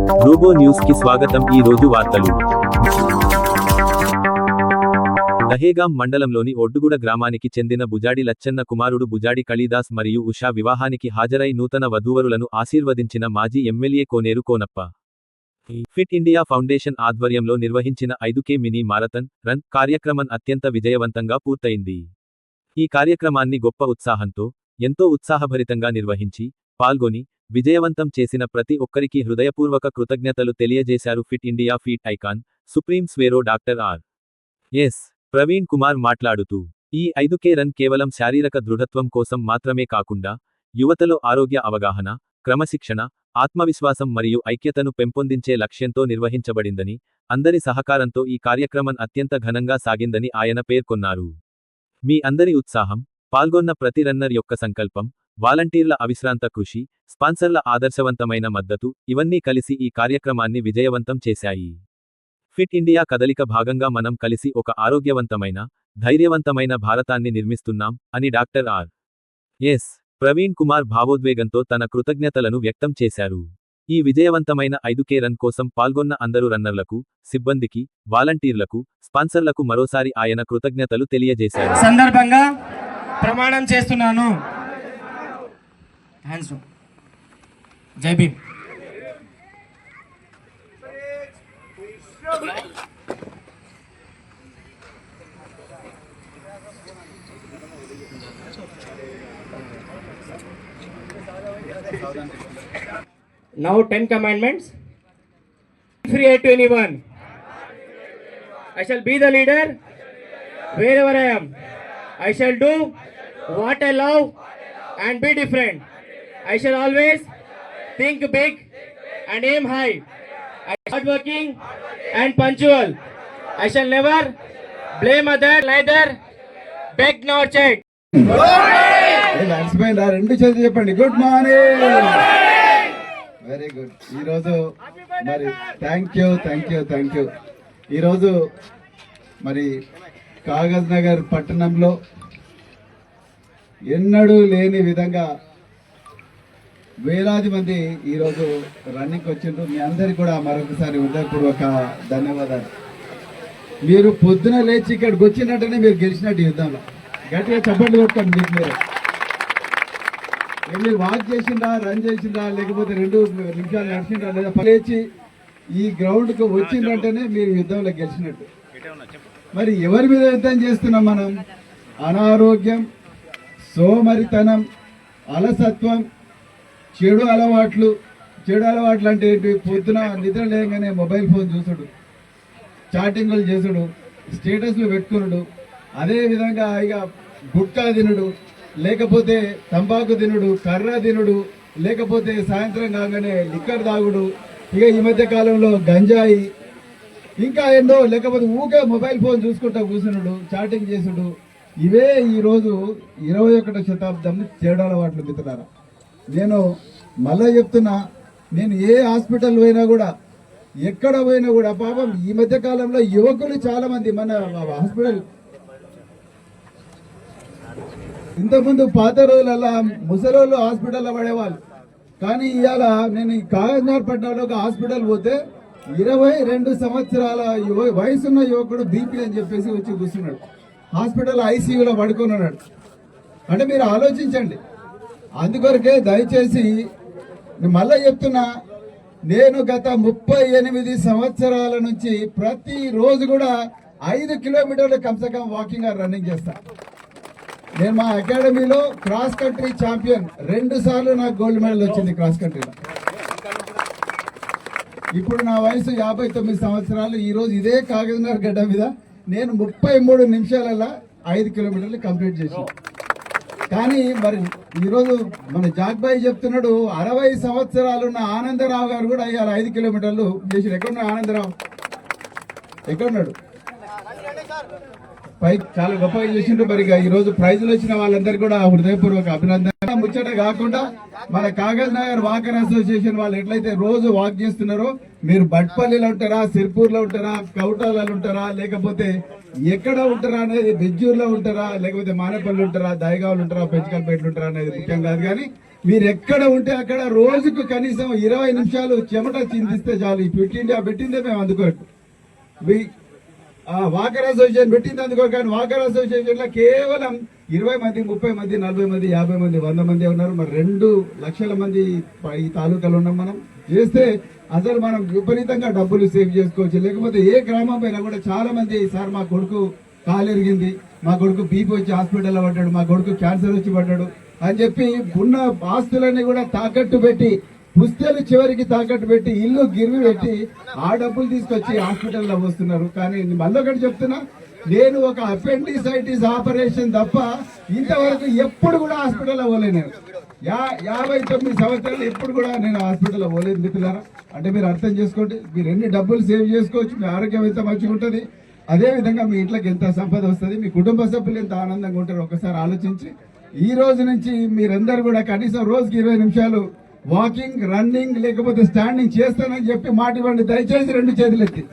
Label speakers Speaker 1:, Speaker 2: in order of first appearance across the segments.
Speaker 1: గ్లోబో news కి స్వాగతం. ఈ రోజు వార్తలు. దహేగాం మండలంలోని ఒడ్డుగూడ గ్రామానికి చెందిన బుజాడి లచ్చన్న కుమారుడు బుజాడి కళీదాస్ మరియు ఉషా వివాహానికి హాజరై నూతన వధూవరులను ఆశీర్వదించిన మాజీ ఎమ్మెల్యే కోనేరు కోనప్ప. ఫిట్ ఇండియా ఫౌండేషన్ ఆధ్వర్యంలో నిర్వహించిన 5K మినీ మారథన్ రన్ కార్యక్రమం అత్యంత విజయవంతంగా పూర్తయింది. ఈ కార్యక్రమాన్ని గొప్ప ఉత్సాహంతో, ఎంతో ఉత్సాహభరితంగా నిర్వహించి, పాల్గొని, విజయవంతం చేసిన ప్రతి ఒక్కరికి హృదయపూర్వక కృతజ్ఞతలు తెలియజేశారు fit India feet icon, supreme Swaero doctor R S. Praveen Kumar మాట్లాడుతూ, ఈ 5K రన్ కేవలం శారీరక దృఢత్వం కోసం మాత్రమే కాకుండా, యువతలో ఆరోగ్య అవగాహన, క్రమశిక్షణ, ఆత్మవిశ్వాసం మరియు ఐక్యతను పెంపొందించే లక్ష్యంతో నిర్వహించబడిందని, అందరి సహకారంతో ఈ కార్యక్రమం అత్యంత ఘనంగా సాగిందని ఆయన పేర్కొన్నారు. మీ అందరి ఉత్సాహం, పాల్గొన్న ప్రతి రన్నర్ యొక్క సంకల్పం, వాలంటీర్ల అవిశ్రాంత కృషి, స్పాన్సర్ల ఆదర్శవంతమైన మద్దతు, ఇవన్నీ కలిసి ఈ కార్యక్రమాన్ని విజయవంతం చేశాయి. ఫిట్ ఇండియా కదలిక భాగంగా మనం కలిసి ఒక ఆరోగ్యవంతమైన, ధైర్యవంతమైన భారతాన్ని నిర్మిస్తున్నాం అని డాక్టర్ ఆర్.ఎస్. ప్రవీణ్ కుమార్ భావోద్వేగంతో తన కృతజ్ఞతలను వ్యక్తం చేశారు. ఈ విజయవంతమైన 5K రన్ కోసం పాల్గొన్న అందరు రన్నర్లకు, సిబ్బందికి, వాలంటీర్లకు, స్పాన్సర్లకు మరోసారి ఆయన కృతజ్ఞతలు తెలియజేశారు.
Speaker 2: సందర్భంగా ప్రమాణం చేస్తున్నాను. జై Bhim. Now 10 commandments. Free to anyone. I shall be the leader wherever I am. I shall do what I love and be different. I shall always think big and aim high. I shall be hardworking and punctual. I shall never blame others, neither beg nor check.
Speaker 3: రెండు చేతులు చెప్పండి. Good morning. Very good. ఈరోజు మరి thank you. ఈరోజు మరి కాగజ్ నగర్ పట్టణంలో ఎన్నడూ లేని విధంగా వేలాది మంది ఈరోజు రన్నింగ్కి వచ్చిండ్రు. మీ అందరికీ కూడా మరొకసారి హృదయపూర్వక ధన్యవాదాలు. మీరు పొద్దున లేచి ఇక్కడికి వచ్చినట్టనే మీరు గెలిచినట్టు యుద్ధంలో గట్టిగా చప్పట్లు కొట్టుకోండి. మీకు మీరు వాక్ చేసిందా, రన్ చేసిందా, లేకపోతే 2 నిమిషాలు నడిచిందా, లేదా లేచి ఈ గ్రౌండ్కు వచ్చిందంటేనే మీరు యుద్ధంలో గెలిచినట్టు. మరి ఎవరి మీద యుద్ధం చేస్తున్నాం మనం? అనారోగ్యం, సోమరితనం, అలసత్వం, చెడు అలవాట్లు అంటే ఏంటి? పొద్దున నిద్ర లేగానే మొబైల్ ఫోన్ చూసుడు, చాటింగ్లు చేసుడు, స్టేటస్లు పెట్టుకునుడు, అదేవిధంగా ఇక గుట్కా తినుడు, లేకపోతే తంబాకు తినుడు, కర్ర తినుడు, లేకపోతే సాయంత్రం కాగానే లిక్కర్ తాగుడు, ఇక ఈ మధ్య కాలంలో గంజాయి, ఇంకా ఎన్నో, లేకపోతే ఊకే మొబైల్ ఫోన్ చూసుకుంటా కూర్చునుడు, చాటింగ్ చేసుడు, ఇవే ఈరోజు 21వ శతాబ్దం చెడు అలవాట్లు మిత్రులారా. నేను మళ్ళీ చెప్తున్నా, నేను ఏ హాస్పిటల్ పోయినా కూడా, ఎక్కడ పోయినా కూడా పాపం ఈ మధ్య కాలంలో యువకులు చాలా మంది మన హాస్పిటల్, ఇంతకుముందు పాత రోజులలో ముసలోళ్ళు హాస్పిటల్లో పడేవాళ్ళు. కానీ ఇవాళ నేను ఈ కాగజ్నగర్ పట్టణంలో ఒక హాస్పిటల్ పోతే 22 సంవత్సరాల వయసున్న యువకుడు బీపీ అని చెప్పేసి వచ్చి కూర్చున్నాడు. హాస్పిటల్ ఐసీయూలో పడుకున్నాడు. అంటే మీరు ఆలోచించండి. అందుకొరకే దయచేసి మళ్ళీ చెప్తున్నా, నేను గత 38 సంవత్సరాల నుంచి ప్రతిరోజు కూడా 5 కిలోమీటర్లు కమ్సకం వాకింగ్ రన్నింగ్ చేస్తాను. నేను మా అకాడమీలో క్రాస్ కంట్రీ ఛాంపియన్, 2 సార్లు నాకు గోల్డ్ మెడల్ వచ్చింది క్రాస్ కంట్రీలో. ఇప్పుడు నా వయసు 59 సంవత్సరాలు. ఈరోజు ఇదే కాగజ్నగర్ గడ్డ మీద నేను 33 నిమిషాలలో 5 కిలోమీటర్లు కంప్లీట్ చేసి. కానీ మరి ఈరోజు మన జాగ్బాయి చెప్తున్నాడు, 60 సంవత్సరాలున్న ఆనందరావు గారు కూడా ఇవాళ 5 కిలోమీటర్లు చేసి. ఎక్కడున్నాడు ఆనందరావు? ఎక్కడున్నాడు? పైకి చాలా గొప్పగా చేసిండ్రు. మరి ఈరోజు ప్రైజులు వచ్చిన వాళ్ళందరికీ కూడా హృదయపూర్వక అభినందన. ముచ్చట కాకుండా మన కాగజ్ నగర్ వాకర్ అసోసియేషన్ వాళ్ళు ఎట్లయితే రోజు వాక్ చేస్తున్నారో, మీరు బట్పల్లిలో ఉంటారా, సిర్పూర్లో ఉంటారా, కౌటాలలో ఉంటారా, లేకపోతే ఎక్కడ ఉంటారా అనేది, బెజ్జూర్లో ఉంటారా, లేకపోతే మానేపల్లి ఉంటారా, దయగావులు ఉంటారా, పెంచకల్పేటలు ఉంటారా అనేది ముఖ్యం కాదు. కానీ మీరు ఎక్కడ ఉంటే అక్కడ రోజుకు కనీసం 20 నిమిషాలు చెమట చిందిస్తే చాలు. ఈ ఫిట్ ఇండియా పెట్టిందే మేము అందుకోరు. వాకర్ అసోసియేషన్ పెట్టింది అందుకో, కానీ వాకర్ అసోసియేషన్ లో కేవలం 20 మంది, 30 మంది, 40 మంది, 50 మంది, 100 మంది ఉన్నారు. మరి 2 లక్షల మంది ఈ తాలూకాలో ఉన్నాం. మనం చేస్తే అసలు మనం విపరీతంగా డబ్బులు సేవ్ చేసుకోవచ్చు. లేకపోతే ఏ గ్రామం పైన కూడా చాలా మంది, సార్ మా కొడుకు కాలు ఎరిగింది, మా కొడుకు బీపీ వచ్చి హాస్పిటల్లో పడ్డాడు, మా కొడుకు క్యాన్సర్ వచ్చి పడ్డాడు అని చెప్పి ఉన్న ఆస్తులన్నీ కూడా తాకట్టు పెట్టి, పుస్తలు చివరికి తాకట్టు పెట్టి, ఇల్లు గిరివి పెట్టి ఆ డబ్బులు తీసుకొచ్చి హాస్పిటల్లో వస్తున్నారు. కానీ మళ్ళీ ఒకటి చెప్తున్నా, నేను ఒక అపెండిసైటిస్ ఆపరేషన్ తప్ప ఇంతవరకు ఎప్పుడు కూడా హాస్పిటల్లో పోలేను. 59 సంవత్సరాలు ఎప్పుడు కూడా నేను హాస్పిటల్లో పోలేదు మిత్రులారా. అంటే మీరు అర్థం చేసుకోండి, మీరు ఎన్ని డబ్బులు సేవ్ చేసుకోవచ్చు, మీ ఆరోగ్యం ఎంత మంచిగా ఉంటుంది, అదే విధంగా మీ ఇంట్లోకి ఎంత సంపద వస్తుంది, మీ కుటుంబ సభ్యులు ఎంత ఆనందంగా ఉంటారు. ఒకసారి ఆలోచించి ఈ రోజు నుంచి మీరందరూ కూడా కనీసం రోజుకి 20 నిమిషాలు వాకింగ్, రన్నింగ్ లేకపోతే స్టాండింగ్ చేస్తానని చెప్పి మాట ఇవ్వండి. దయచేసి 2 చేతులు ఎత్తి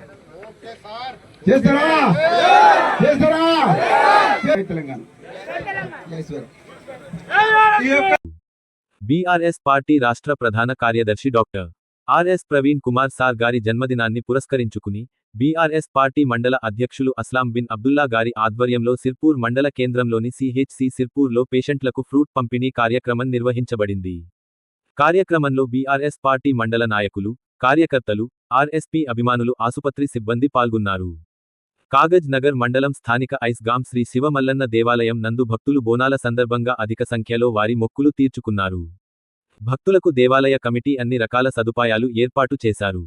Speaker 3: చేస్తారా? చేస్తారా? తెలంగాణ
Speaker 1: బీఆర్ఎస్ పార్టీ రాష్ట్ర ప్రధాన కార్యదర్శి doctor RS Praveen Kumar sir గారి జన్మదినాన్ని పురస్కరించుకుని బీఆర్ఎస్ పార్టీ మండల అధ్యక్షులు అస్లాం బిన్ అబ్దుల్లా గారి ఆధ్వర్యంలో సిర్పూర్ మండల కేంద్రంలోని సిహెచ్సి సిర్పూర్లో పేషెంట్లకు ఫ్రూట్ పంపిణీ కార్యక్రమం నిర్వహించబడింది. కార్యక్రమంలో బీఆర్ఎస్ పార్టీ మండల నాయకులు, కార్యకర్తలు, ఆర్ఎస్పీ అభిమానులు, ఆసుపత్రి సిబ్బంది పాల్గొన్నారు. కాగజ్ నగర్ మండలం స్థానిక ఐస్గాం శ్రీ శివమల్లన్న దేవాలయం నందు భక్తులు బోనాల సందర్భంగా అధిక సంఖ్యలో వారి మొక్కులు తీర్చుకున్నారు. భక్తులకు దేవాలయ కమిటీ అన్ని రకాల సదుపాయాలు ఏర్పాటు చేశారు.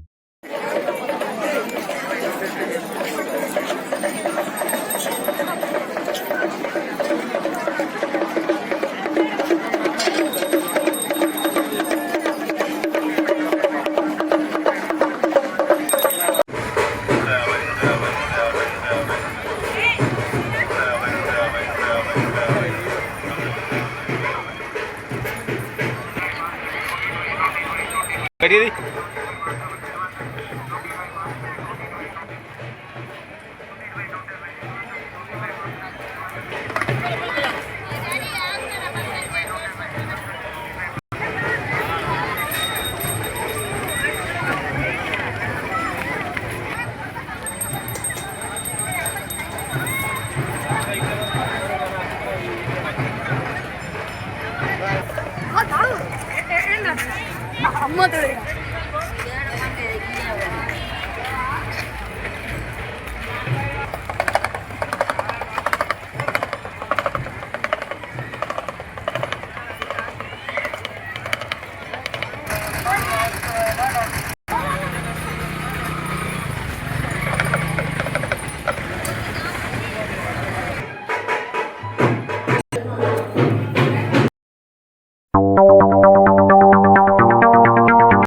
Speaker 4: Ready?